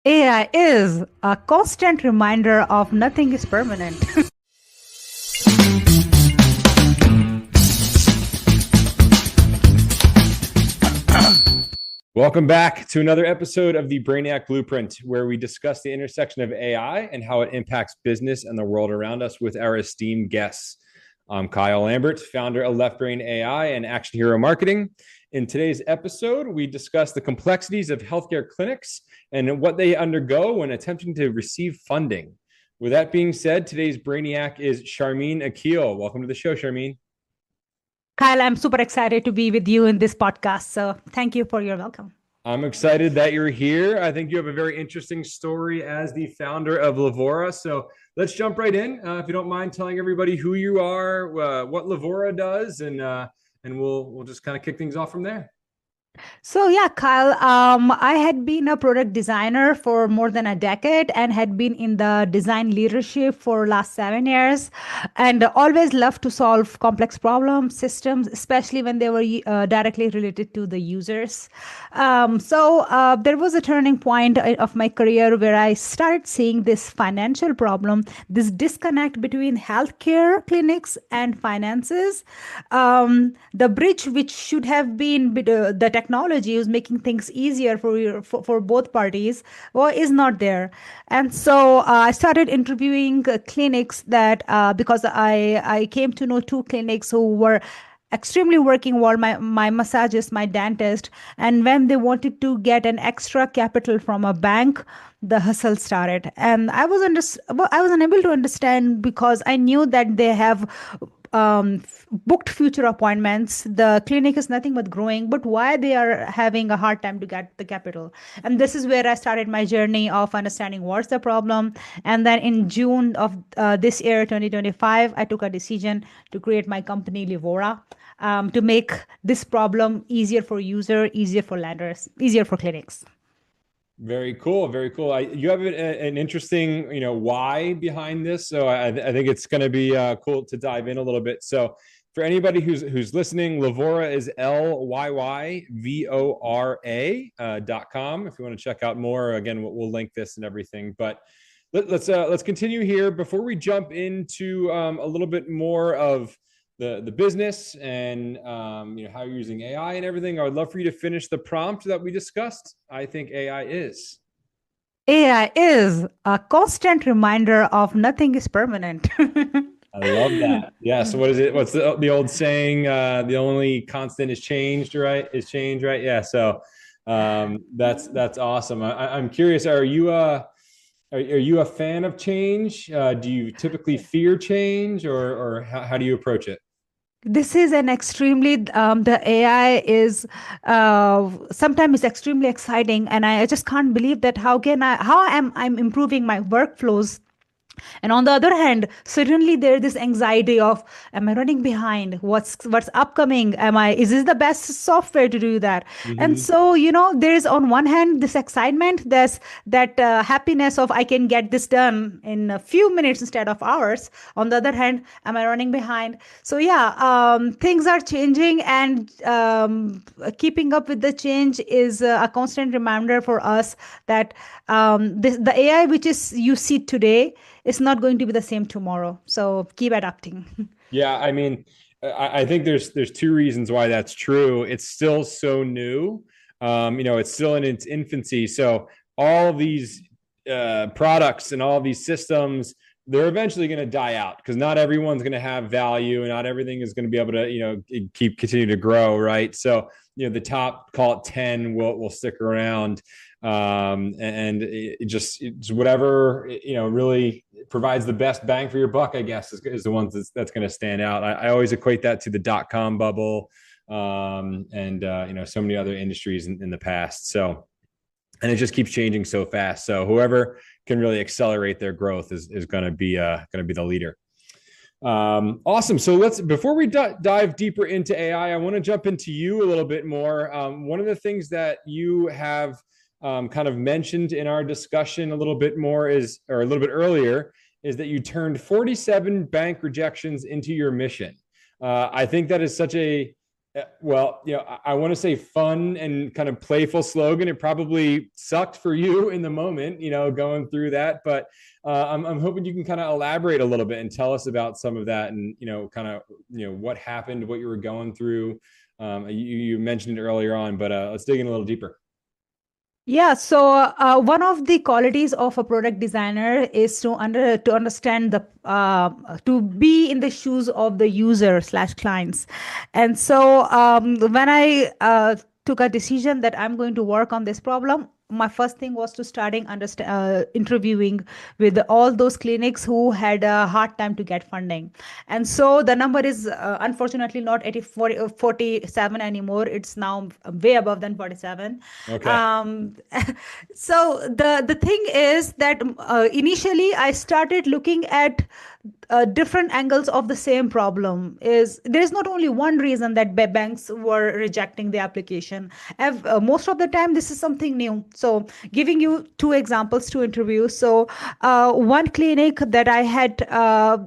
AI is a constant reminder of nothing is permanent. Welcome back to another episode of the Brainiac Blueprint, where we discuss the intersection of AI and how it impacts business and the world around us with our esteemed guests. I'm Kyle Lambert, founder of Left Brain AI and Action Hero Marketing. In today's episode, we discuss the complexities of healthcare clinics and what they undergo when attempting to receive funding. With that being said, today's Brainiac is Sharmeen Aqeel. Welcome to the show, Sharmeen. Kyle, I'm super excited to be with you in this podcast. So thank you for your welcome. I'm excited that you're here. I think you have a very interesting story as the founder of Lyyvora. So let's jump right in. If you don't mind telling everybody who you are, what Lyyvora does, and we'll just kind of kick things off from there. So yeah, Kyle, I had been a product designer for more than a decade and had been in the design leadership for last 7 years, and always loved to solve complex problems, systems, especially when they were directly related to the users. So there was a turning point of my career where I started seeing this financial problem, this disconnect between healthcare clinics and finances. The bridge which should have been the technology is making things easier for both parties, well, is not there. And so I started interviewing clinics that because I came to know two clinics who were extremely working well, my massagist, my dentist, and when they wanted to get an extra capital from a bank, the hustle started. And I was unable to understand because I knew that they have booked future appointments. The clinic is nothing but growing, but why they are having a hard time to get the capital? And this is where I started my journey of understanding what's the problem. And then in June of this year, 2025, I took a decision to create my company, Lyyvora, to make this problem easier for user, easier for lenders, easier for clinics. Very cool. Very cool. You have an interesting, why behind this. So I think it's going to be cool to dive in a little bit. So for anybody who's listening, Lyyvora is LYYVORA.com. If you want to check out more, again, we'll link this and everything. But let's continue here before we jump into a little bit more of the business and how you're using AI and everything. I would love for you to finish the prompt that we discussed. I think AI is a constant reminder of nothing is permanent. I love that. Yeah. So what is it? What's the old saying? The only constant is changed, right? Is change, right? Yeah. So that's awesome. I'm curious. Are you a fan of change? Do you typically fear change, or how do you approach it? This is an extremely the AI is sometimes extremely exciting, and I just can't believe that how am I'm improving my workflows. And on the other hand, certainly there's this anxiety of, am I running behind? What's upcoming? Is this the best software to do that? Mm-hmm. And so, there's on one hand, this excitement, there's that happiness of I can get this done in a few minutes instead of hours. On the other hand, am I running behind? So yeah, things are changing, and keeping up with the change is a constant reminder for us that the AI which is you see today is not going to be the same tomorrow. So keep adapting. Yeah, I mean, I think there's two reasons why that's true. It's still so new. It's still in its infancy. So all of these products and all of these systems, they're eventually going to die out because not everyone's going to have value, and not everything is going to be able to, continue to grow, right? So, the top, call it 10, will stick around. And it just whatever really provides the best bang for your buck, I guess, is the ones that's going to stand out. I always equate that to the .com bubble, and so many other industries in the past. So, and it just keeps changing so fast. So whoever can really accelerate their growth is going to be the leader. Awesome. So before we dive deeper into AI, I want to jump into you a little bit more. One of the things that you have kind of mentioned in our discussion a little bit earlier, is that you turned 47 bank rejections into your mission. I think that is such a Well, I want to say fun and kind of playful slogan. It probably sucked for you in the moment, going through that. But I'm hoping you can kind of elaborate a little bit and tell us about some of that, and kind of what happened, what you were going through. You mentioned it earlier on, but let's dig in a little deeper. Yeah, so one of the qualities of a product designer is to understand the to be in the shoes of the user slash clients, and so when I took a decision that I'm going to work on this problem, my first thing was to starting interviewing with all those clinics who had a hard time to get funding. And so the number is unfortunately not 47 anymore. It's now way above than 47. Okay. um, so the thing is that initially I started looking at different angles of the same problem. Is there's not only one reason that banks were rejecting the application. Most of the time this is something new. So giving you two examples to interview. So one clinic that I had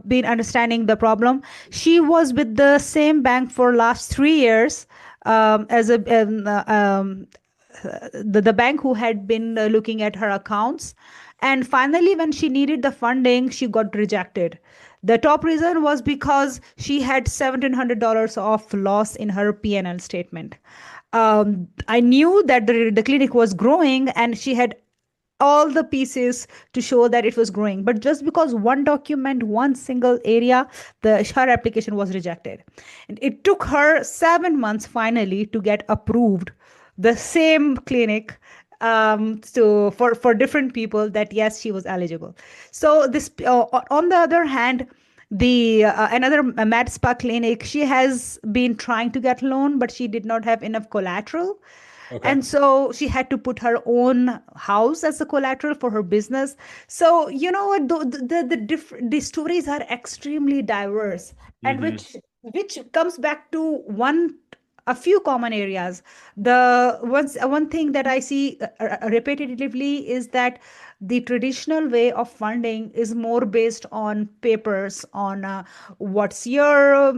been understanding the problem, she was with the same bank for last 3 years, as a the bank who had been looking at her accounts. And finally, when she needed the funding, she got rejected. The top reason was because she had $1,700 of loss in her P&L statement. I knew that the clinic was growing and she had all the pieces to show that it was growing. But just because one document, one single area, her application was rejected. And it took her 7 months finally to get approved, the same clinic, for different people, that yes, she was eligible. So this on the other hand, the another med spa clinic, she has been trying to get loan, but she did not have enough collateral. Okay. And so she had to put her own house as a collateral for her business. So you know what, the stories are extremely diverse, and Mm-hmm. which comes back to a few common areas. One thing that I see repetitively is that the traditional way of funding is more based on papers, on what's your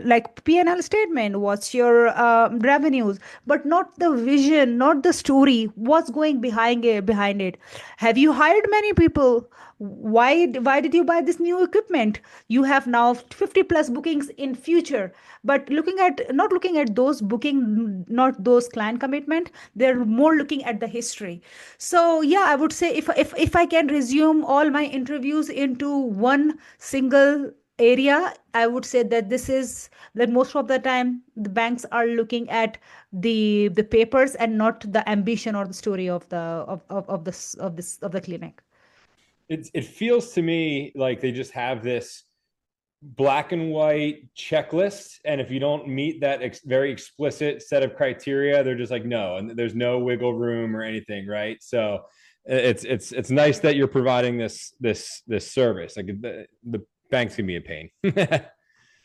like P&L statement, what's your revenues, but not the vision, not the story, what's going behind it. Have you hired many people? Why did you buy this new equipment? You have now 50 plus bookings in future. But not looking at those booking, not those client commitment, they're more looking at the history. So yeah, I would say if I can resume all my interviews into one single area, I would say that this is that most of the time the banks are looking at the papers and not the ambition or the story of the clinic. It feels to me like they just have this black and white checklist, and if you don't meet that very explicit set of criteria, they're just like no, and there's no wiggle room or anything, right? So it's nice that you're providing this service. Like the banks can be a pain.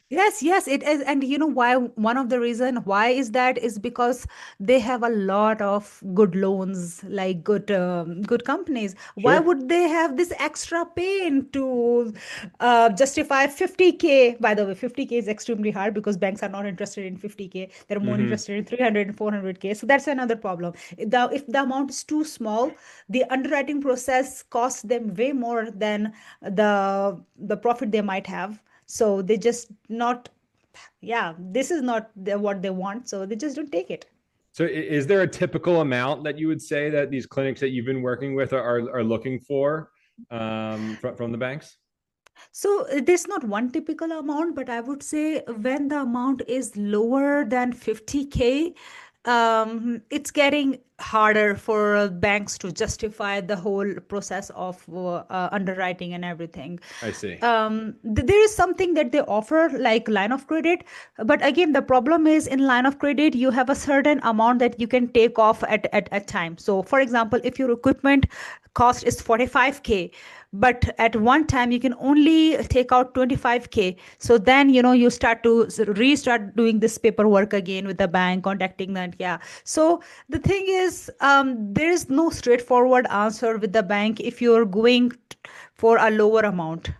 Yes, it is. And you know why? One of the reason why is that is because they have a lot of good loans, like good companies. Why Sure. would they have this extra pain to justify 50K? By the way, 50K is extremely hard because banks are not interested in 50K. They're more Mm-hmm. interested in 300 and 400K. So that's another problem. If the amount is too small, the underwriting process costs them way more than the profit they might have. So they just not, yeah, this is not what they want. So they just don't take it. So is there a typical amount that you would say that these clinics that you've been working with are looking for from the banks? So there's not one typical amount, but I would say when the amount is lower than 50K, it's getting harder for banks to justify the whole process of underwriting and everything. I see. There is something that they offer like line of credit, but again the problem is in line of credit you have a certain amount that you can take off at a time. So for example, if your equipment cost is 45K, but at one time you can only take out 25K, so then you start to restart doing this paperwork again with the bank, contacting that. Yeah, so the thing is, there is no straightforward answer with the bank if you're going for a lower amount.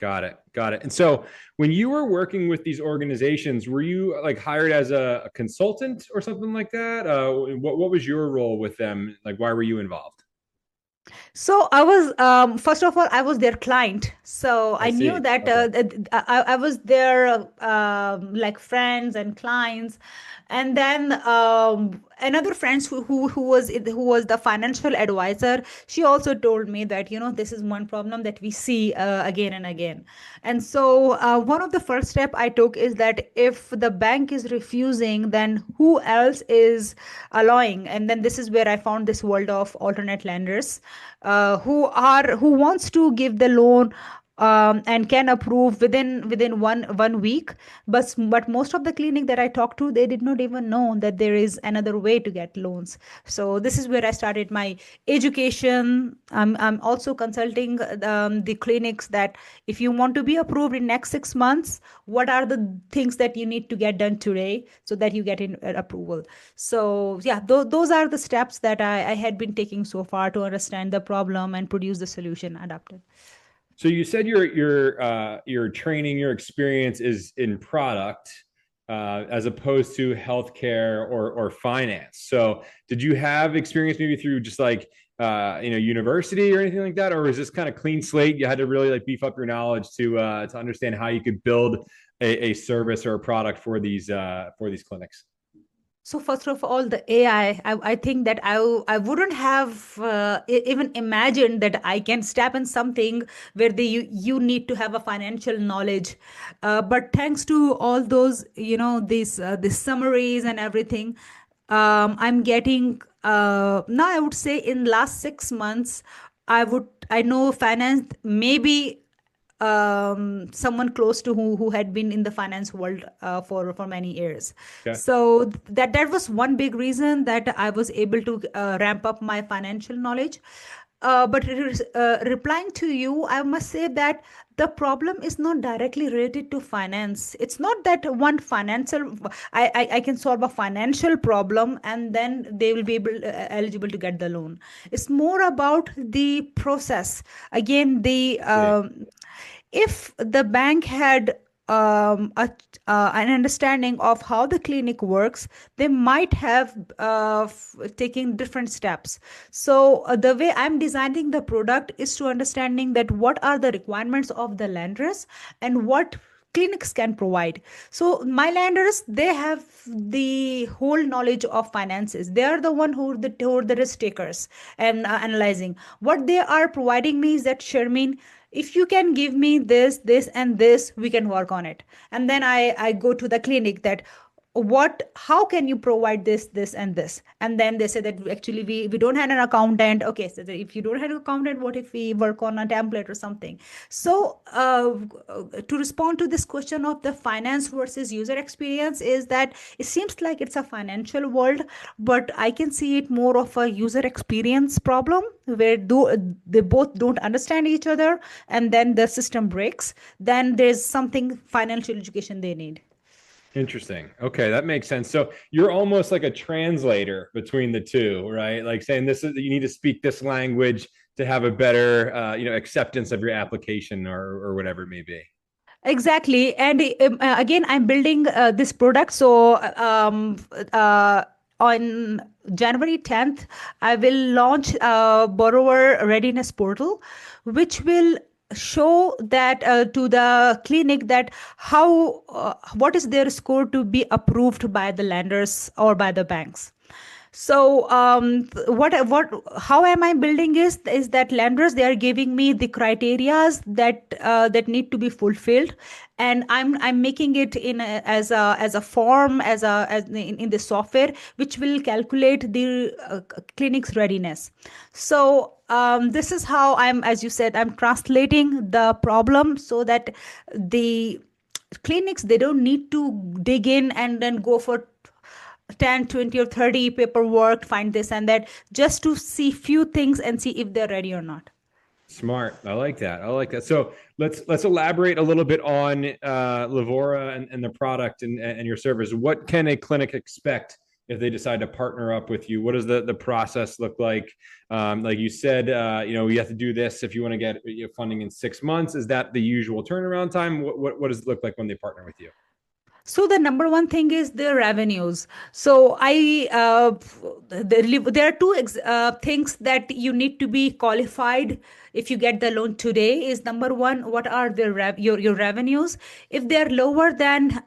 Got it. Got it. And so when you were working with these organizations, were you like hired as a consultant or something like that? What was your role with them? Like, why were you involved? So I was, first of all, I was their client. So I I knew see. that Okay. I was their like friends and clients. And then another friend who was the financial advisor, she also told me that, this is one problem that we see again and again. And so one of the first step I took is that if the bank is refusing, then who else is allowing? And then this is where I found this world of alternate lenders who wants to give the loan and can approve within one week. But most of the clinic that I talked to, they did not even know that there is another way to get loans. So this is where I started my education. I'm also consulting the clinics that if you want to be approved in next 6 months, what are the things that you need to get done today so that you get in approval. So yeah, those are the steps that I had been taking so far to understand the problem and produce the solution adapted. So you said your training, your experience is in product as opposed to healthcare or finance. So did you have experience maybe through just like university or anything like that, or was this kind of clean slate? You had to really like beef up your knowledge to understand how you could build a service or a product for these clinics. So first of all, the AI, I think that I wouldn't have even imagined that I can step in something where you need to have a financial knowledge. But thanks to all those, these summaries and everything, I'm getting now I would say in last 6 months, I know finance maybe someone close to who had been in the finance world for many years. Okay. So that was one big reason that I was able to ramp up my financial knowledge. But replying to you, I must say that the problem is not directly related to finance. It's not that one financial, I can solve a financial problem and then they will be eligible to get the loan. It's more about the process. Again, the See. if the bank had an understanding of how the clinic works, they might have taken different steps. So the way I'm designing the product is to understanding that what are the requirements of the lenders and what clinics can provide. So my lenders, they have the whole knowledge of finances. They are the one who are the risk takers and analyzing. What they are providing me is that, Sharmeen, if you can give me this and this, we can work on it. And then I go to the clinic that how can you provide this and this. And then they say that actually we don't have an accountant. Okay, so if you don't have an accountant, what if we work on a template or something? So to respond to this question of the finance versus user experience is that it seems like it's a financial world, but I can see it more of a user experience problem where they both don't understand each other and then the system breaks. Then there's something financial education they need. Interesting. Okay, that makes sense. So you're almost like a translator between the two, right? Like saying this is you need to speak this language to have a better, acceptance of your application or whatever it may be. Exactly. And again, I'm building this product. So on January 10th, I will launch a borrower readiness portal, which will show that to the clinic that what is their score to be approved by the lenders or by the banks. So how am I building is that lenders, they are giving me the criterias that need to be fulfilled, and I'm making it as a form in the software which will calculate the clinic's readiness. So this is how as you said, I'm translating the problem so that the clinics, they don't need to dig in and then go for 10, 20, or 30 paperwork, find this and that, just to see few things and see if they're ready or not. Smart. I like that. I like that. So let's elaborate a little bit on Lyyvora and the product and your service. What can a clinic expect if they decide to partner up with you? What does the process look like? Like you said, you have to do this if you want to get funding in 6 months. Is that the usual turnaround time? What does it look like when they partner with you? So the number one thing is the revenues. So there are two things that you need to be qualified if you get the loan today. Is number one, what are your revenues? If they are lower than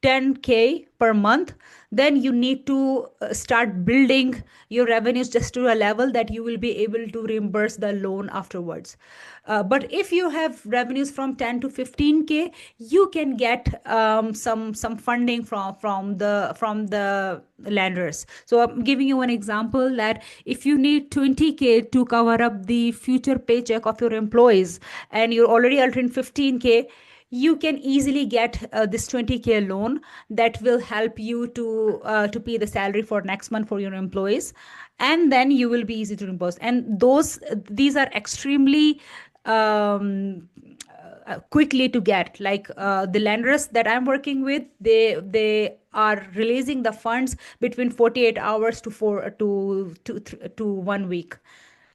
10K per month, then you need to start building your revenues just to a level that you will be able to reimburse the loan afterwards. But if you have revenues from 10 to 15K, you can get some funding from the lenders. So I'm giving you an example that if you need 20K to cover up the future paycheck of your employees and you're already earning 15K, you can easily get this 20K loan that will help you to pay the salary for next month for your employees, and then you will be easy to reimburse. And these are extremely quickly to get. Like the lenders that I'm working with, they are releasing the funds between 48 hours to 1 week.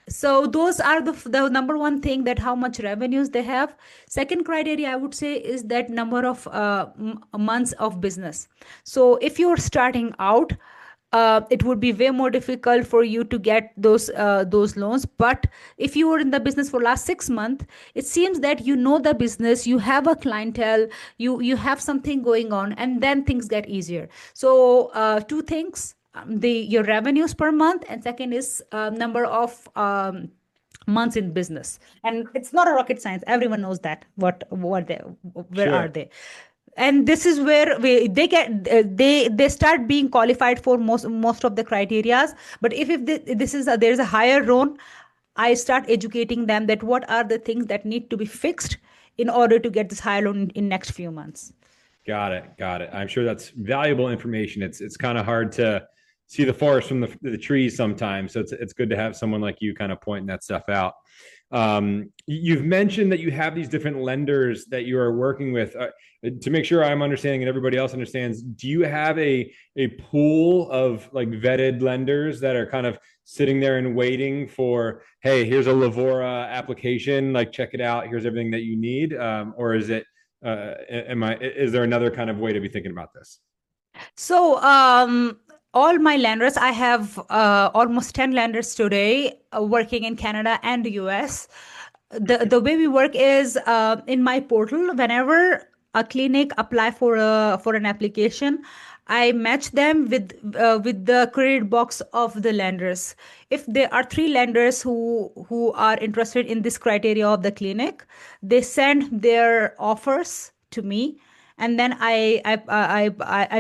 So those are the number one thing, that how much revenues they have. Second criteria I would say is that number of months of business. So if you're starting out, it would be way more difficult for you to get those loans. But if you were in the business for last 6 months, it seems that you know the business, you have a clientele, you have something going on, and then things get easier. So two things: your revenues per month, and second is number of months in business. And it's not a rocket science, everyone knows that what they where are Sure. they. And this is where they get they start being qualified for most of the criterias. But if this is there's a higher loan, I start educating them that what are the things that need to be fixed in order to get this higher loan in next few months. Got it. Got it. I'm sure that's valuable information. It's kind of hard to see the forest from the trees sometimes. So it's good to have someone like you kind of pointing that stuff out. You've mentioned that you have these different lenders that you are working with. To make sure I'm understanding and everybody else understands, do you have a pool of like vetted lenders that are kind of sitting there and waiting for, hey, here's a Lyyvora application, like check it out, here's everything that you need, or is it is there another kind of way to be thinking about this? So all my lenders, I have almost 10 lenders today working in Canada and the US. The way we work is in my portal. Whenever a clinic apply for an application, I match them with the credit box of the lenders. If there are three lenders who are interested in this criteria of the clinic, they send their offers to me, and then I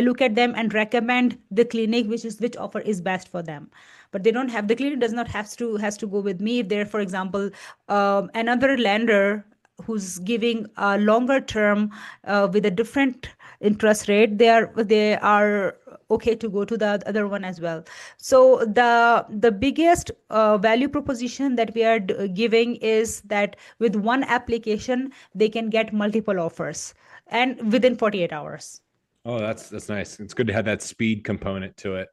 look at them and recommend the clinic which offer is best for them. But they don't have the clinic does not has to go with me. If there, for example, another lender who's giving a longer term with a different interest rate, they are okay to go to the other one as well. So the biggest value proposition that we are giving is that with one application they can get multiple offers and within 48 hours. Oh, that's nice. It's good to have that speed component to it.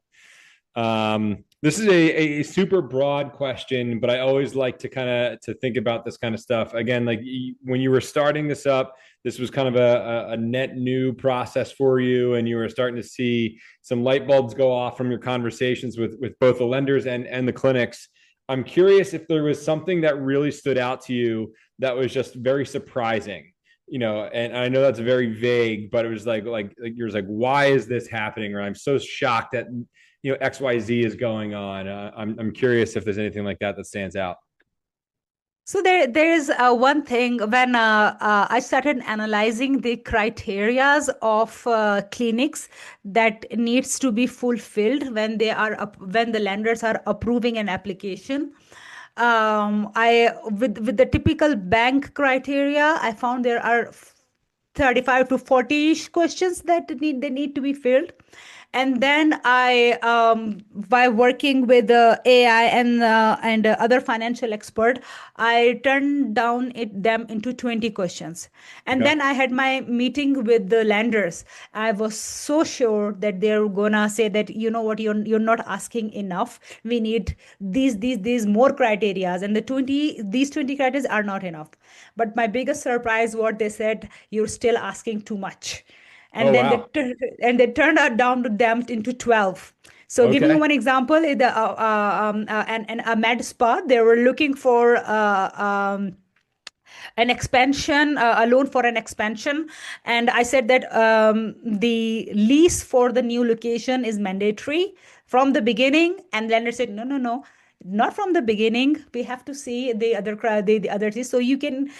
This is a super broad question, but I always like to kind of to think about this kind of stuff. Again, like when you were starting this up, this was kind of a net new process for you, and you were starting to see some light bulbs go off from your conversations with both the lenders and the clinics. I'm curious if there was something that really stood out to you that was just very surprising, and I know that's very vague, but it was like you're like, why is this happening? Or I'm so shocked that XYZ is going on. I'm curious if there's anything like that stands out. So there is one thing when I started analyzing the criterias of clinics that needs to be fulfilled when the lenders are approving an application. I with the typical bank criteria, I found there are 35 to 40 questions that they need to be filled. And then I, by working with the AI and other financial expert, I turned down them into 20 questions. And Okay. then I had my meeting with the lenders. I was so sure that they're gonna say that, you know what, you're not asking enough. We need these more criterias, and these 20 criteria are not enough. But my biggest surprise, what they said, you're still asking too much. Oh, And then wow. they turned out down to them into 12. So giving you Okay. one example, and a med spa, they were looking for an expansion, a loan for an expansion. And I said that the lease for the new location is mandatory from the beginning. And lender said, no, no, no, not from the beginning. We have to see the other things. So you can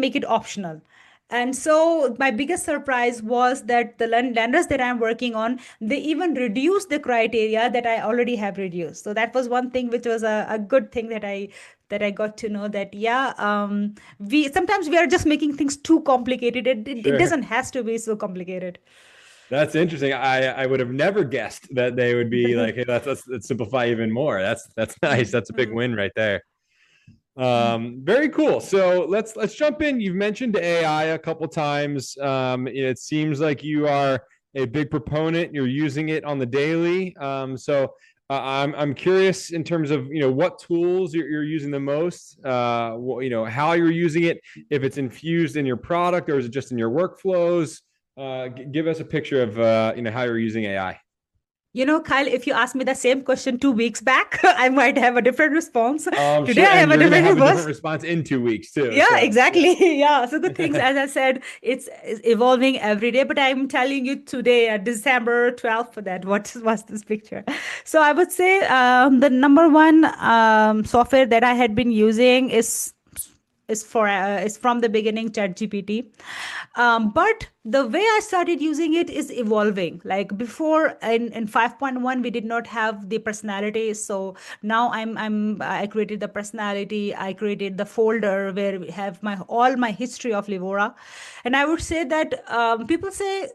make it optional. And so my biggest surprise was that the lenders that I'm working on, they even reduced the criteria that I already have reduced. So that was one thing which was a good thing that I got to know, that yeah, we sometimes we are just making things too complicated. It Sure. doesn't has to be so complicated. That's interesting. I would have never guessed that they would be like, hey, let's simplify even more. That's nice. That's a big win right there. Very cool. So let's jump in. You've mentioned AI a couple times. It seems like you are a big proponent. You're using it on the daily. I'm curious in terms of what tools you're using the most. How you're using it. If it's infused in your product or is it just in your workflows? Give us a picture of how you're using AI. Kyle, if you asked me the same question 2 weeks back, I might have a different response. Today, Sure, I and have a you're going to different have a different response. response in 2 weeks too. Yeah, So exactly. Yeah. So the things, yeah. as I said, it's evolving every day. But I'm telling you today, December 12th, for that, what was this picture? So I would say the number one software that I had been using is from the beginning ChatGPT. But the way I started using it is evolving. Like before in 5.1, we did not have the personality. So now I created the personality. I created the folder where we have my all my history of Lyyvora. And I would say that people say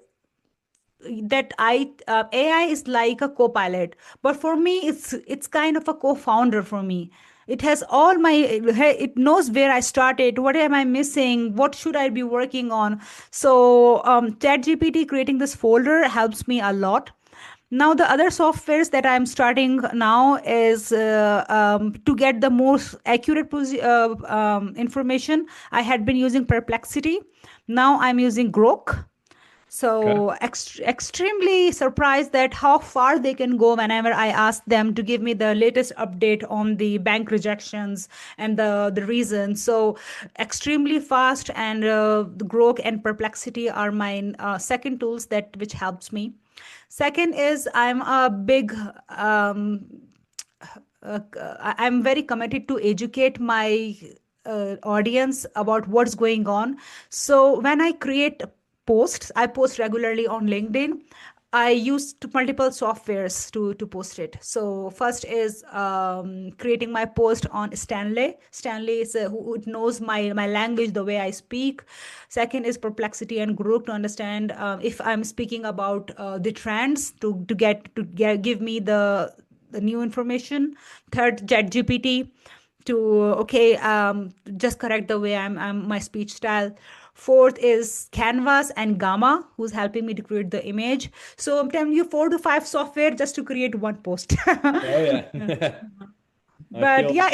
that AI is like a co-pilot, but for me, it's kind of a co-founder for me. It has all my, it knows where I started, what am I missing, what should I be working on. So ChatGPT creating this folder helps me a lot. Now the other softwares that I'm starting now is to get the most accurate information. I had been using Perplexity. Now I'm using Grok. Okay. So extremely surprised that how far they can go whenever I ask them to give me the latest update on the bank rejections and the reasons. So extremely fast, and the Grok and Perplexity are my second tools that which helps me. Second is I'm a big I'm very committed to educate my audience about what's going on. So when I create posts, I post regularly on LinkedIn. I use multiple softwares to post it. So first is creating my post on Stanley. Stanley is who knows my language, the way I speak. Second is Perplexity and Group to understand if I'm speaking about the trends to give me the new information. Third, ChatGPT to okay, just correct the way I'm my speech style. Fourth is Canvas and Gamma, who's helping me to create the image. So I'm telling you 4 to 5 software just to create one post. Oh yeah. I But feel yeah,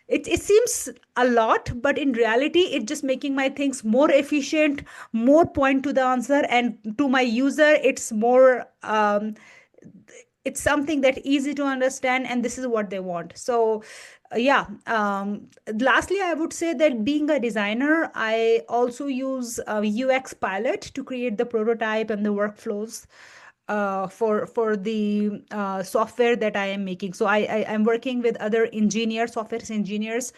it seems a lot, but in reality, it's just making my things more efficient, more point to the answer, and to my user, it's something that easy to understand, and this is what they want. So yeah, lastly, I would say that being a designer, I also use UX Pilot to create the prototype and the workflows for the software that I am making. So I'm working with other engineers, software engineers.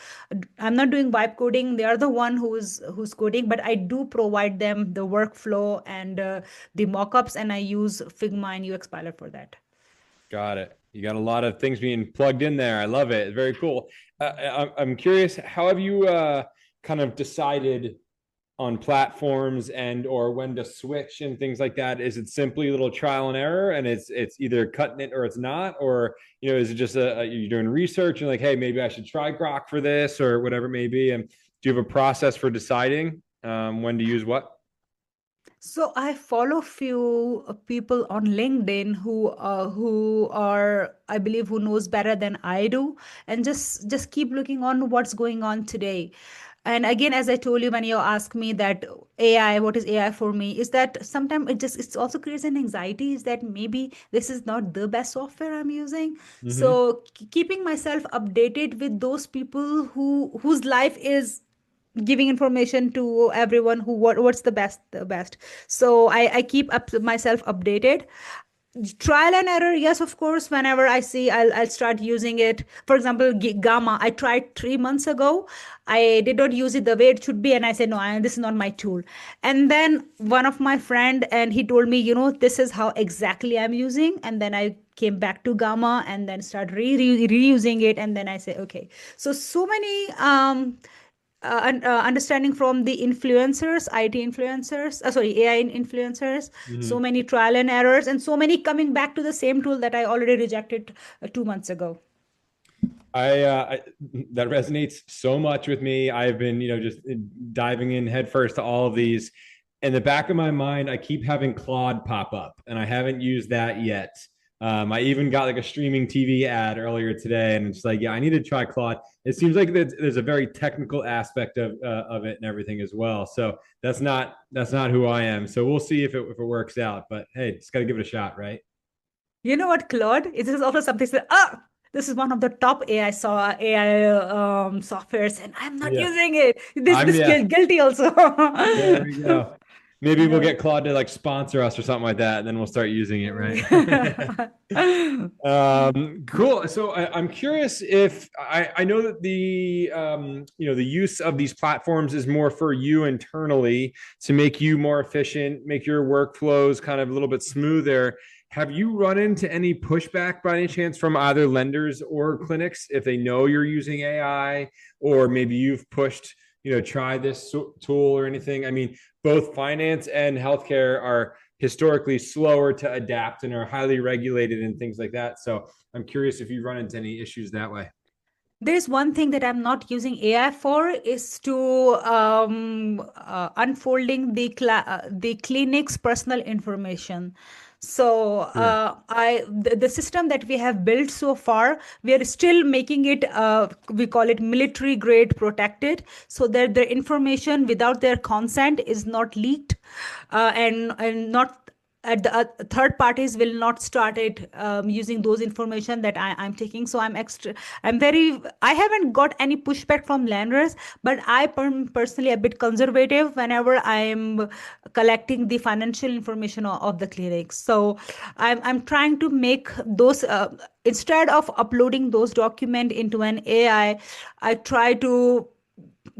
I'm not doing vibe coding. They are the one who's coding, but I do provide them the workflow and the mockups, and I use Figma and UX Pilot for that. got it. You got a lot of things being plugged in there. I love it. Very cool. I'm curious, how have you kind of decided on platforms and or when to switch and things like that? Is it simply a little trial and error and it's either cutting it or it's not? Or, is it just you're doing research and like, hey, maybe I should try Grok for this or whatever it may be? And do you have a process for deciding when to use what? So I follow few people on LinkedIn who are, I believe, who knows better than I do, and just keep looking on what's going on today. And again, as I told you, when you ask me that AI, what is AI for me, is that sometimes it also creates an anxiety, is that maybe this is not the best software I'm using. Mm-hmm. So keeping myself updated with those people whose life is giving information to everyone who what's the best. So I keep up myself updated. Trial and error, yes, of course. Whenever I see, I'll start using it. For example, Gamma, I tried 3 months ago. I did not use it the way it should be, and I said, no, this is not my tool. And then one of my friend, and he told me, this is how exactly I'm using. And then I came back to Gamma and then start reusing it. And then I say, okay. So many understanding from the influencers, IT influencers, sorry, AI influencers, so Mm-hmm. many trial and errors, and so many coming back to the same tool that I already rejected 2 months ago. I that resonates so much with me. I've been, just diving in headfirst to all of these. In the back of my mind, I keep having Claude pop up, and I haven't used that yet. I even got like a streaming TV ad earlier today, and it's like, yeah, I need to try Claude. It seems like there's a very technical aspect of it and everything as well. So that's not who I am. So we'll see if it works out. But hey, just got to give it a shot, right? You know what, Claude? It is also something that, this is one of the top AI softwares, and I'm not Yeah, using it. This I'm this yeah. guilty also. There we go. Maybe we'll Yeah. get Claude to like sponsor us or something like that, and then we'll start using it, right? Cool. So I'm curious if I know that the use of these platforms is more for you internally to make you more efficient, make your workflows kind of a little bit smoother. Have you run into any pushback by any chance from either lenders or clinics if they know you're using AI, or maybe you've pushed, try this tool or anything? I mean, both finance and healthcare are historically slower to adapt and are highly regulated and things like that. So I'm curious if you run into any issues that way. There's one thing that I'm not using AI for is to unfolding the clinic's personal information. So Sure. the system that we have built so far, we are still making it, we call it military grade protected, so that their information without their consent is not leaked, and not at the third parties will not start it using those information that I'm taking. So I haven't got any pushback from lenders, but I personally a bit conservative whenever I'm collecting the financial information of the clinics. So I'm trying to make those, instead of uploading those document into an AI, I try to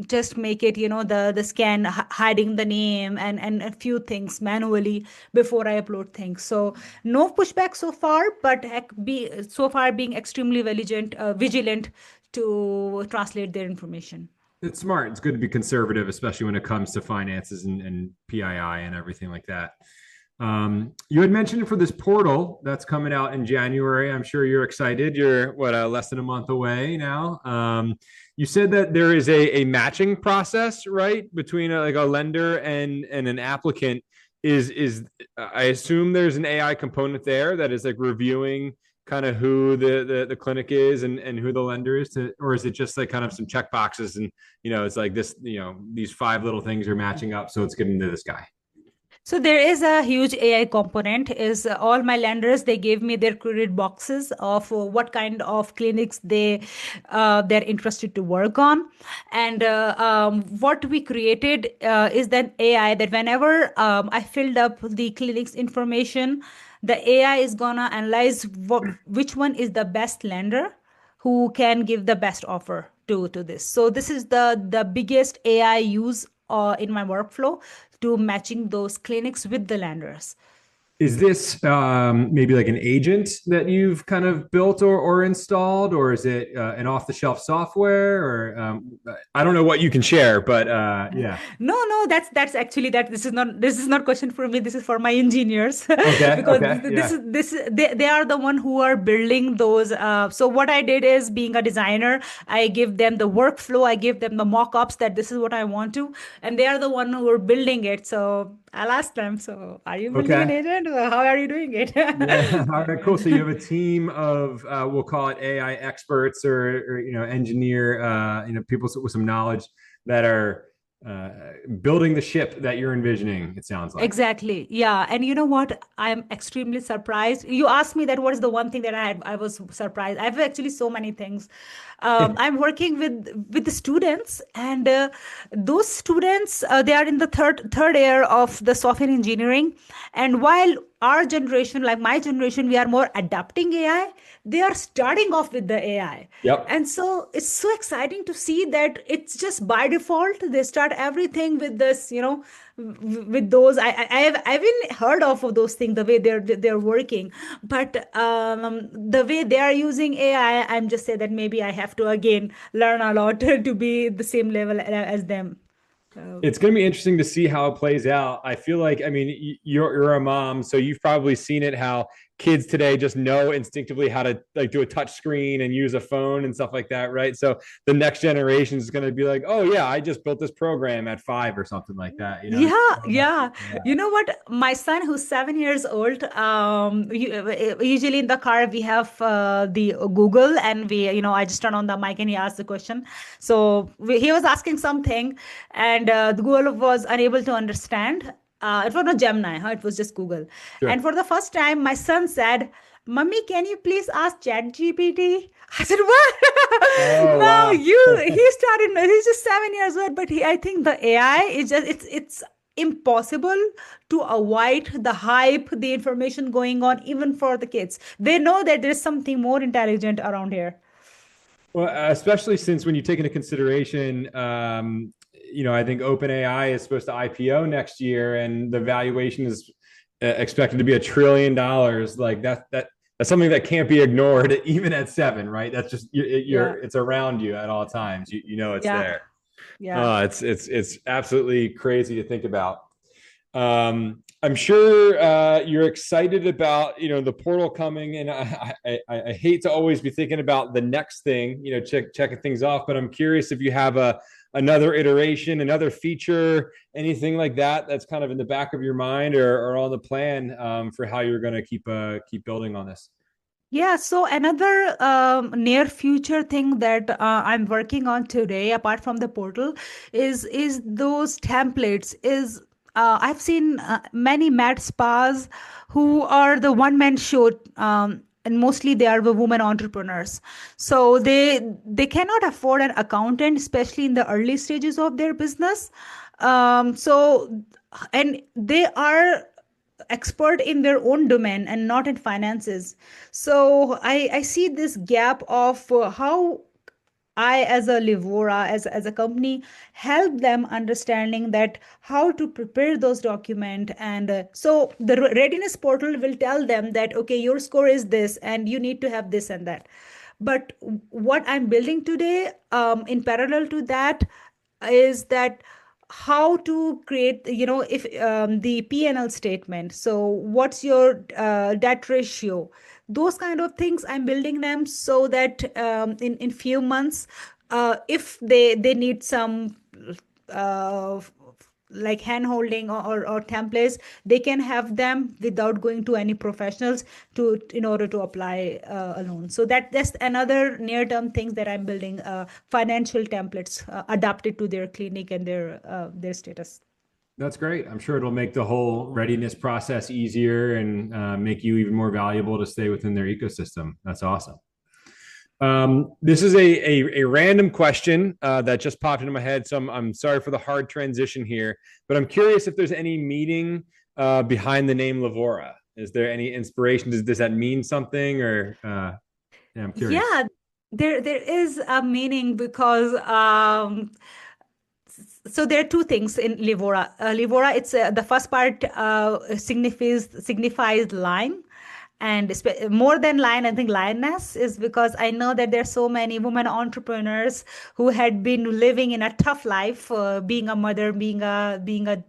just make it, the scan hiding the name and a few things manually before I upload things. So no pushback so far, but so far being extremely vigilant to translate their information. It's smart. It's good to be conservative, especially when it comes to finances and PII and everything like that. You had mentioned for this portal that's coming out in January. I'm sure you're excited. You're less than a month away now. You said that there is a matching process, right, between like a lender and an applicant. Is I assume there's an AI component there that is like reviewing kind of who the clinic is and who the lender is to, or is it just like kind of some check boxes and it's like this, these five little things are matching up, so it's getting to this guy. So there is a huge AI component. Is all my lenders, they gave me their credit boxes of what kind of clinics they're interested to work on, and what we created is that AI that whenever I filled up the clinic's information, the AI is gonna analyze which one is the best lender who can give the best offer to this. So this is the biggest AI use in my workflow to matching those clinics with the lenders. Is this maybe like an agent that you've kind of built or installed, or is it an off-the-shelf software? Or I don't know what you can share, but yeah. No, that's actually that this is not question for me. This is for my engineers Okay. because Okay. Yeah. they are the one who are building those. So what I did is, being a designer, I give them the workflow, I give them the mock-ups that this is what I want to, and they are the one who are building it. So I'll ask them. So are you building an Okay. agent? Or how are you doing it? Yeah. All right. Cool. So you have a team of we'll call it AI experts or engineer people with some knowledge that are uh, building the ship that you're envisioning. It sounds like. Exactly. Yeah. And you know what? I'm extremely surprised. You asked me that what is the one thing that I was surprised. I have actually so many things. I'm working with the students, and those students, they are in the third year of the software engineering. And while our generation, like my generation, we are more adapting AI, they are starting off with the AI. Yep. And so it's so exciting to see that it's just by default they start everything with this, with those. I haven't heard of those things, the way they're working, but the way they are using AI, I'm just say that maybe I have to again learn a lot to be the same level as them. So It's going to be interesting to see how it plays out. I feel like, I mean, you're a mom, so you've probably seen it how kids today just know instinctively how to like do a touch screen and use a phone and stuff like that, right? So the next generation is going to be like, oh yeah, I just built this program at 5 or something like that. yeah, That's, yeah. yeah. You know what? My son, who's 7 years old, usually in the car we have the Google, and I just turn on the mic and he asks the question. So he was asking something, and the Google was unable to understand. It was not Gemini, huh? It was just Google. And Sure. for the first time, my son said, "Mummy, can you please ask ChatGPT?" I said, "What?" Oh No, wow. he started. He's just 7 years old, but I think the AI is just it's impossible to avoid the hype, the information going on, even for the kids. They know that there's something more intelligent around here. Well, especially since when you take into consideration, I think OpenAI is supposed to IPO next year, and the valuation is expected to be $1 trillion. Like that's something that can't be ignored, even at 7, right? That's just Yeah, it's around you at all times. You know it's yeah, there. yeah. It's absolutely crazy to think about. I'm sure you're excited about the portal coming, and I hate to always be thinking about the next thing, checking things off. But I'm curious if you have another iteration, another feature, anything like that that's kind of in the back of your mind or on the plan for how you're going to keep building on this. Yeah, so another near future thing that I'm working on today, apart from the portal, is those templates. I've seen many med spas who are the one man show, and mostly they are the women entrepreneurs. So they cannot afford an accountant, especially in the early stages of their business. So and they are expert in their own domain and not in finances. So I see this gap of how I, as a Lyyvora, as a company, help them understanding that how to prepare those document. And so the readiness portal will tell them that, okay, your score is this and you need to have this and that. But what I'm building today, in parallel to that, is that how to create, if the P&L statement. So what's your debt ratio? Those kind of things I'm building them, so that in few months, if they need some uh, like hand holding or templates, they can have them without going to any professionals to in order to apply a loan. So that's another near term things that I'm building, financial templates adapted to their clinic and their status. That's great. I'm sure it'll make the whole readiness process easier and make you even more valuable to stay within their ecosystem. That's awesome. This is a random question that just popped into my head, so I'm sorry for the hard transition here, but I'm curious if there's any meaning behind the name Lyyvora. Is there any inspiration? Does that mean something, or yeah, I'm curious. Yeah, there is a meaning because So there are two things in Lyyvora. Lyyvora, it's the first part signifies line, and more than line, I think lioness is because I know that there's so many women entrepreneurs who had been living in a tough life, being a mother, being a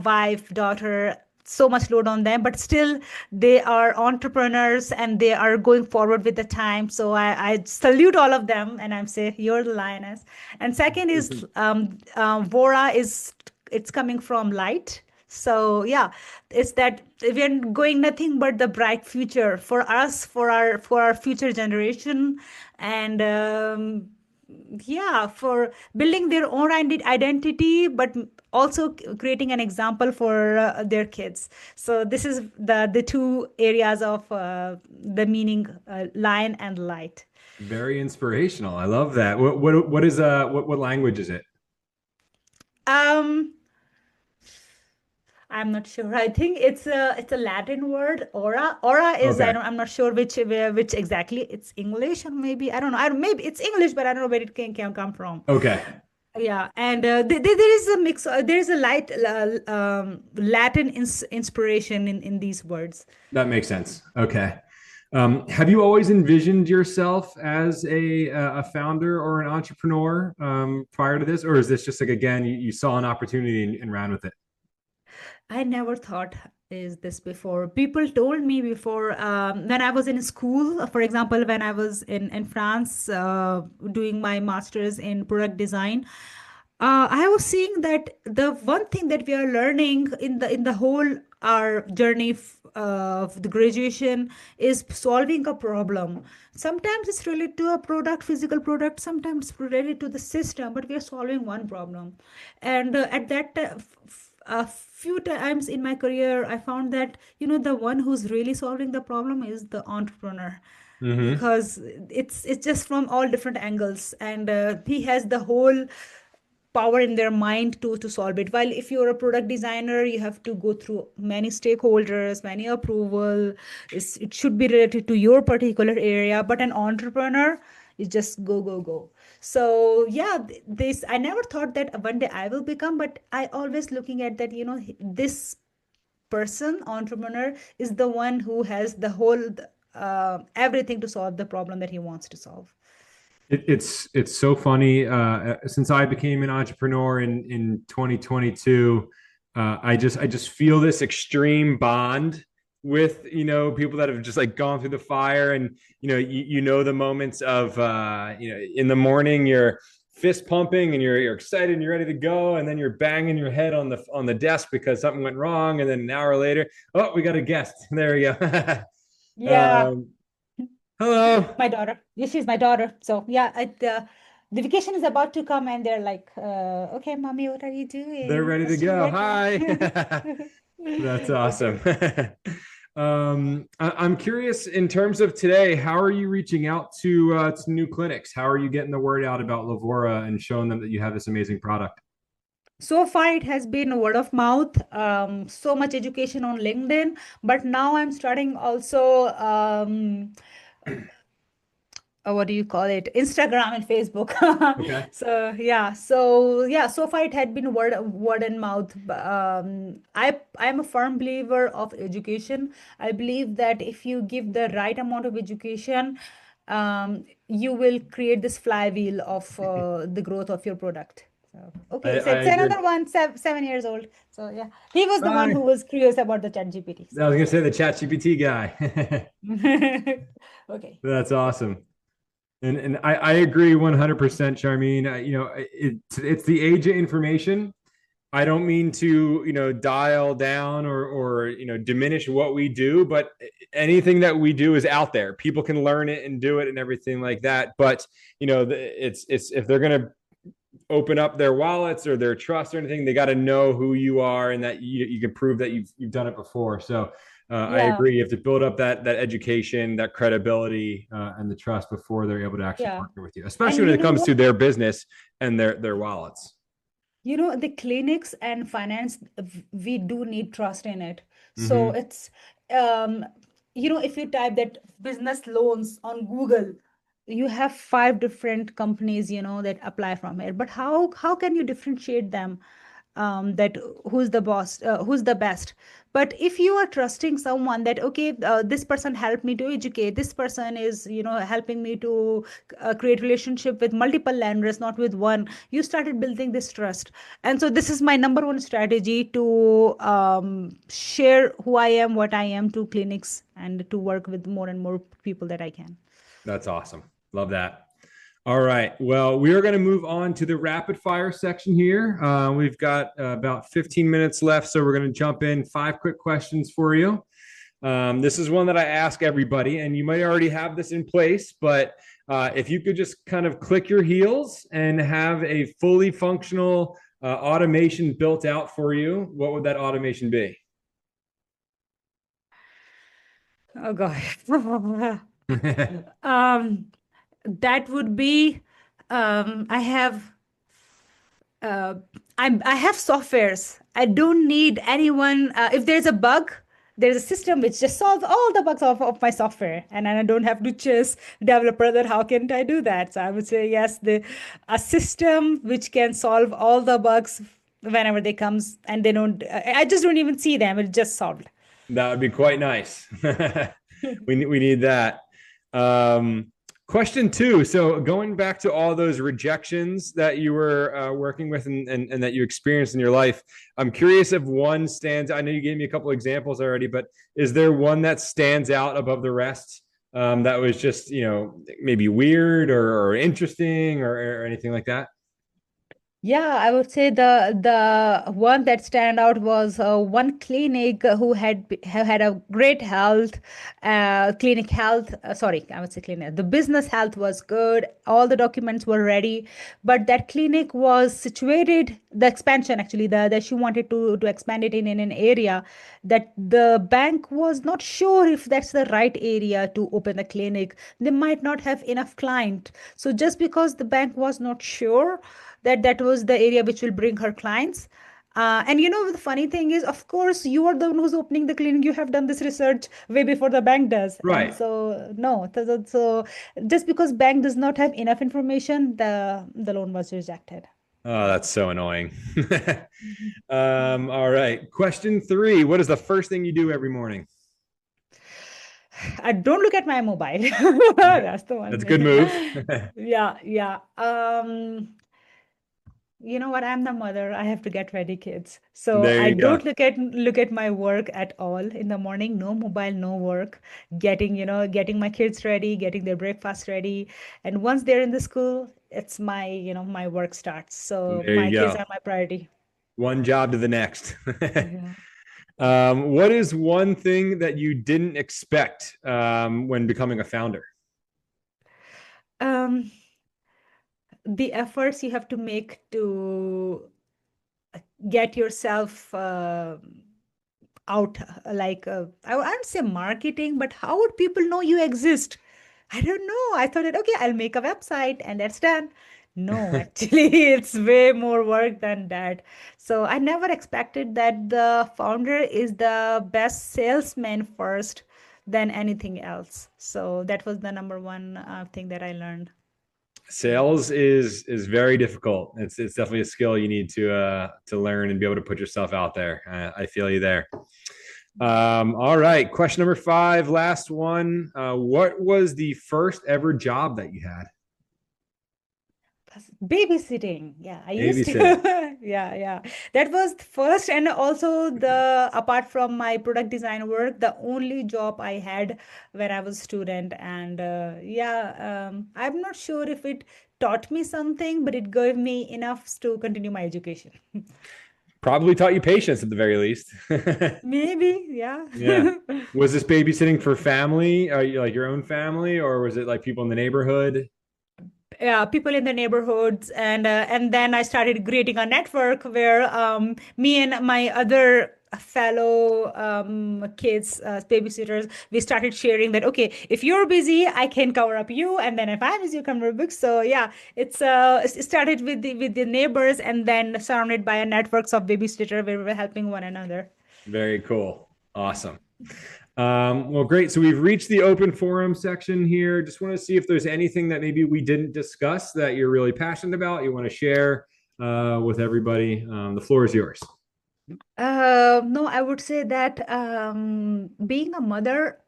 wife, daughter, so much load on them, but still they are entrepreneurs and they are going forward with the time. So I salute all of them and I'm saying you're the lioness. And second is Vora is it's coming from light. So yeah, it's that we're going nothing but the bright future for us, for our future generation, and yeah, for building their own identity, but also creating an example for their kids. So this is the two areas of the meaning, lion and light. Very inspirational. I love that. What language is it? um I'm not sure. I think it's a Latin word. Aura. Aura is Okay. I'm not sure which exactly. It's English or maybe I don't know. Maybe it's English, but I don't know where it can come from. Okay. Yeah, and there is a mix. There is a light Latin inspiration in these words. That makes sense. Okay. Have you always envisioned yourself as a founder or an entrepreneur prior to this, or is this just like again you saw an opportunity and ran with it? I never thought is this before. People told me before when I was in school, for example, when I was in France doing my master's in product design. I was seeing that the one thing that we are learning in the whole our journey of the graduation is solving a problem. Sometimes it's related to a product, physical product. Sometimes it's related to the system, but we are solving one problem. And at that a few times in my career, I found that the one who's really solving the problem is the entrepreneur, Mm-hmm. because it's just from all different angles, and he has the whole power in their mind to solve it. While if you're a product designer, you have to go through many stakeholders, many approval. It should be related to your particular area, but an entrepreneur is just go go go. So yeah, this I never thought that one day I will become, but I always looking at that, this person, entrepreneur, is the one who has the whole everything to solve the problem that he wants to solve. It's so funny. Since I became an entrepreneur in 2022, I just feel this extreme bond with people that have just like gone through the fire, and you know the moments of in the morning you're fist pumping and you're excited and you're ready to go, and then you're banging your head on the desk because something went wrong, and then an hour later, oh, we got a guest. There we go. Yeah. Hello. My daughter. Yes, she's my daughter. So yeah, the vacation is about to come, and they're like, "Okay, mommy, what are you They're doing? ready to What's your go. workout?" Hi. That's Okay. awesome. I'm curious in terms of today, how are you reaching out to new clinics? How are you getting the word out about Lyyvora and showing them that you have this amazing product? So far, it has been word of mouth, so much education on LinkedIn, but now I'm starting also what do you call it, Instagram and Facebook. Okay. So so far it had been word and mouth. I'm a firm believer of education. I believe that if you give the right amount of education, you will create this flywheel of the growth of your product. So okay, so I it's agree. another one, 7 years old. So yeah, he was the one Bye. who was curious about the chat GPT. I So was gonna say the ChatGPT guy. okay. That's awesome. And I agree 100%, Charmeen. It's the age of information. I don't mean to, dial down or diminish what we do, but anything that we do is out there. People can learn it and do it and everything like that. But it's if they're gonna open up their wallets or their trust or anything, they got to know who you are and that you can prove that you've done it before. So I Yeah, agree. You have to build up that education, that credibility, and the trust before they're able to actually yeah. partner with you, And especially when it comes to their business and their wallets. the clinics and finance, we do need trust in it. So Mm-hmm. it's, if you type that business loans on Google, you have five different companies, that apply from here, but how can you differentiate them, that who's the boss, who's the best? But if you are trusting someone that, okay, this person helped me to educate, this person is, helping me to create relationship with multiple lenders, not with one, you started building this trust. And so this is my number one strategy to share who I am, what I am, to clinics, and to work with more and more people that I can. That's awesome. Love that. All right. Well, we are going to move on to the rapid fire section here. We've got about 15 minutes left, so we're going to jump in 5 quick questions for you. This is one that I ask everybody, and you might already have this in place, but if you could just kind of click your heels and have a fully functional automation built out for you, what would that automation be? Oh God. That would be, I have uh, I have softwares. I don't need anyone. If there's a bug, there's a system which just solves all the bugs of my software, and I don't have to chase developer that how can I do that. So I would say yes, a system which can solve all the bugs whenever they comes, and they don't. I just don't even see them. It's just solved. That would be quite nice. We need that. Question 2. So going back to all those rejections that you were working with and that you experienced in your life, I'm curious if one stands. I know you gave me a couple examples already, but is there one that stands out above the rest, that was just, maybe weird or interesting or anything like that? Yeah, I would say the one that stand out was one clinic who had a great health, clinic health. Sorry, I would say clinic. The business health was good. All the documents were ready, but that clinic was situated. The expansion actually, the she wanted to expand it in an area that the bank was not sure if that's the right area to open the clinic. They might not have enough client. So just because the bank was not sure that that was the area which will bring her clients. And the funny thing is, of course, you are the one who's opening the clinic. You have done this research way before the bank does. And Right. so, no, so just because bank does not have enough information, the loan was rejected. Oh, that's so annoying. All right. Question 3. What is the first thing you do every morning? I don't look at my mobile. That's the one That's a good thing. move. Yeah, yeah. You know what? I'm the mother. I have to get ready, kids. So There I you go. don't look at my work at all in the morning. No mobile, no work. Getting my kids ready, getting their breakfast ready. And once they're in the school, it's my work starts. So There my you kids go. are my priority. One job to the next. Yeah. What is one thing that you didn't expect when becoming a founder? Um, the efforts you have to make to get yourself out, like I wouldn't say marketing, but how would people know you exist? I don't know. I thought that, okay, I'll make a website and that's done. No, actually, it's way more work than that. So I never expected that the founder is the best salesman first than anything else. So that was the number one thing that I learned. Sales is very difficult. It's definitely a skill you need to learn and be able to put yourself out there. I feel you there. All right. Question number 5, last one. What was the first ever job that you had? Babysitting. Yeah, I used to. Babysitting. Yeah, yeah. That was the first, and also apart from my product design work, the only job I had when I was student. And yeah, I'm not sure if it taught me something, but it gave me enough to continue my education. Probably taught you patience at the very least. Maybe, yeah. Yeah. Was this babysitting for family? Are you like your own family, or was it like people in the neighborhood? Yeah, people in the neighborhoods, and then I started creating a network where me and my other fellow kids, babysitters, we started sharing that, okay, if you're busy, I can cover up you, and then if I'm busy, you cover up books. So yeah, it started with the neighbors, and then surrounded by a networks of babysitter where we were helping one another. Very cool. Awesome. Well, great. So we've reached the open forum section here. Just want to see if there's anything that maybe we didn't discuss that you're really passionate about, you want to share with everybody. The floor is yours. No, I would say that being a mother,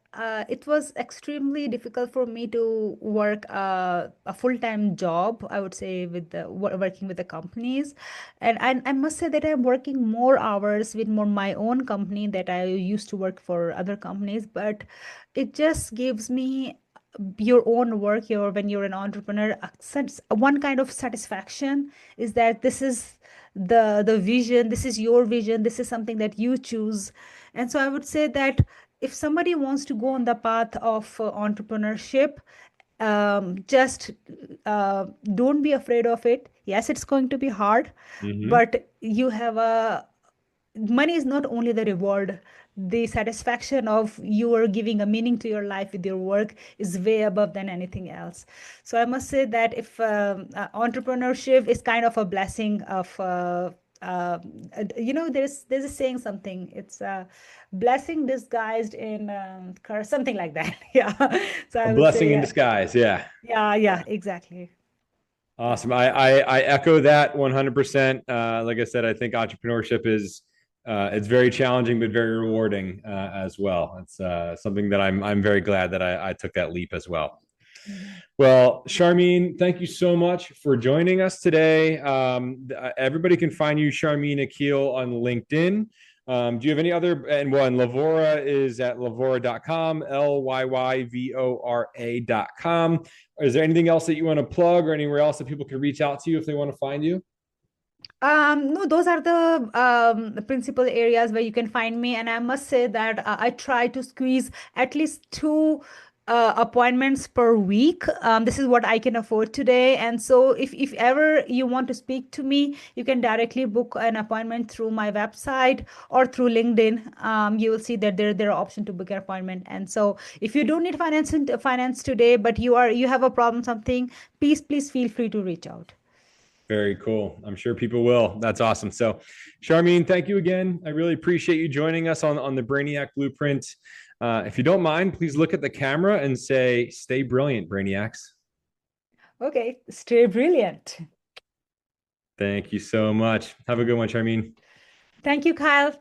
it was extremely difficult for me to work a full-time job, I would say, with working with the companies. And I must say that I'm working more hours with more my own company that I used to work for other companies, but it just gives me your own work, when you're an entrepreneur, one kind of satisfaction is that this is the vision, this is your vision, this is something that you choose. And so I would say that if somebody wants to go on the path of entrepreneurship, just don't be afraid of it. Yes, it's going to be hard, Mm-hmm. but you have a money is not only the reward. The satisfaction of you are giving a meaning to your life with your work is way above than anything else. So I must say that if entrepreneurship is kind of a blessing of there's a saying, something, it's a blessing disguised in curse, something like that. Yeah. So A I would say, blessing in yeah, disguise. Yeah. yeah, exactly. Awesome. I echo that 100%. Like I said, I think entrepreneurship is it's very challenging but very rewarding as well. It's something that I'm very glad that I took that leap as well. Mhm. Well, Sharmeen, thank you so much for joining us today. Everybody can find you, Sharmeen Aqeel, on LinkedIn. Do you have any other? And Lyyvora is at lyyvora.com, Lyyvora.com. Is there anything else that you want to plug or anywhere else that people can reach out to you if they want to find you? No, those are the principal areas where you can find me. And I must say that I try to squeeze at least two appointments per week. This is what I can afford today. And so if ever you want to speak to me, you can directly book an appointment through my website or through LinkedIn. You will see that there are options to book an appointment. And so if you don't need finance today, but you have a problem, something, please feel free to reach out. Very cool. I'm sure people will. That's awesome. So, Sharmeen, thank you again. I really appreciate you joining us on the Brainiac Blueprint. If you don't mind, please look at the camera and say, "Stay brilliant, Brainiacs." Okay, stay brilliant. Thank you so much. Have a good one, Sharmeen. Thank you, Kyle.